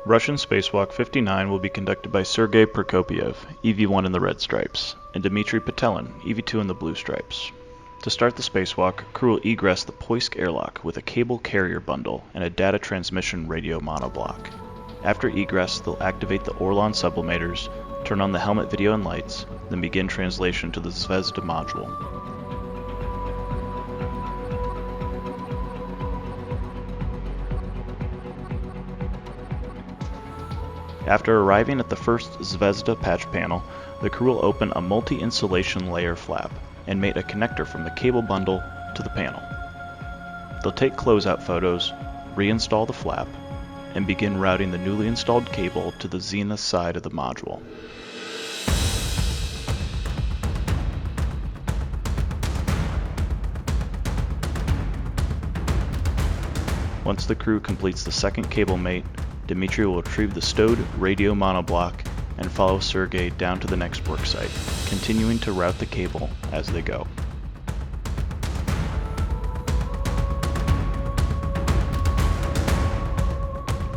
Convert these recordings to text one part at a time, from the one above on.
Russian Spacewalk 59 will be conducted by Sergey Prokopyev, EV-1 in the red stripes, and Dmitri Petelin, EV-2 in the blue stripes. To start the spacewalk, crew will egress the Poisk airlock with a cable carrier bundle and a data transmission radio monoblock. After egress, they'll activate the Orlan sublimators, turn on the helmet video and lights, then begin translation to the Zvezda module. After arriving at the first Zvezda patch panel, the crew will open a multi-insulation layer flap and mate a connector from the cable bundle to the panel. They'll take closeout photos, reinstall the flap, and begin routing the newly installed cable to the zenith side of the module. Once the crew completes the second cable mate, Dmitri will retrieve the stowed radio monoblock and follow Sergey down to the next worksite, continuing to route the cable as they go.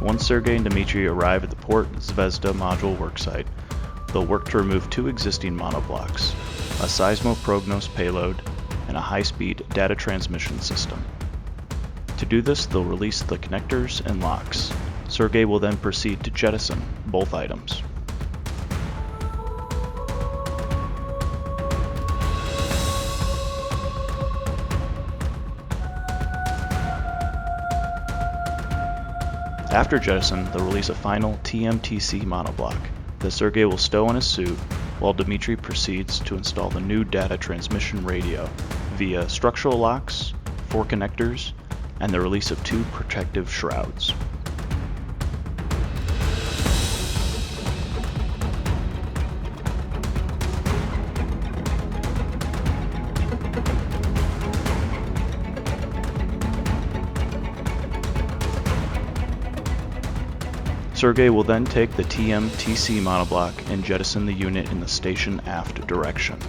Once Sergey and Dmitri arrive at the Port Zvezda module worksite, they'll work to remove two existing monoblocks, a Seismoprognos payload, and a high-speed data transmission system. To do this, they'll release the connectors and locks. Sergey will then proceed to jettison both items. After jettison, they'll release a final TMTC monoblock that Sergey will stow on his suit, while Dmitri proceeds to install the new data transmission radio via structural locks, 4 connectors, and the release of 2 protective shrouds. Sergey will then take the TMTC monoblock and jettison the unit in the station aft direction.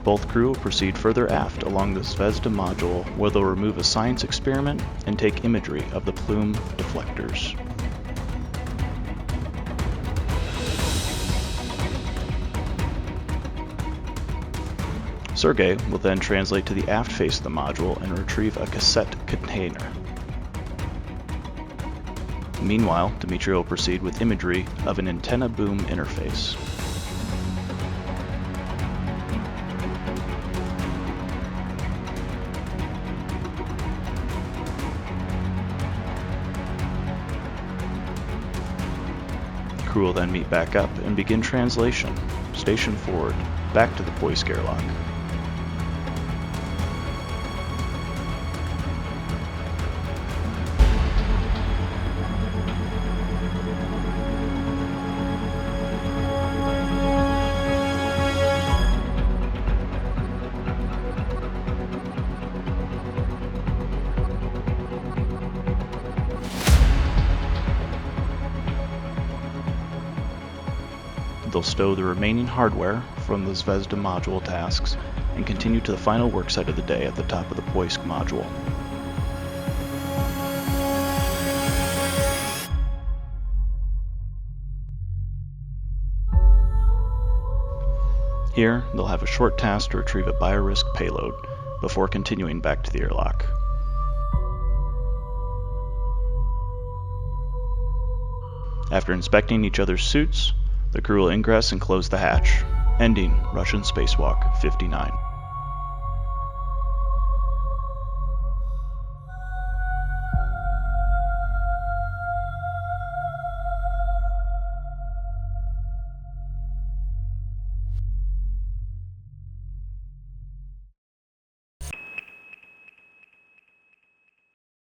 Both crew will proceed further aft along the Zvezda module, where they'll remove a science experiment and take imagery of the plume deflectors. Sergey will then translate to the aft face of the module and retrieve a cassette container. Meanwhile, Dmitri will proceed with imagery of an antenna boom interface. Crew will then meet back up and begin translation, station forward, back to the Poisk airlock. They'll stow the remaining hardware from the Zvezda module tasks and continue to the final worksite of the day at the top of the Poisk module. Here, they'll have a short task to retrieve a biorisk payload before continuing back to the airlock. After inspecting each other's suits, the crew will ingress and close the hatch, ending Russian Spacewalk 59.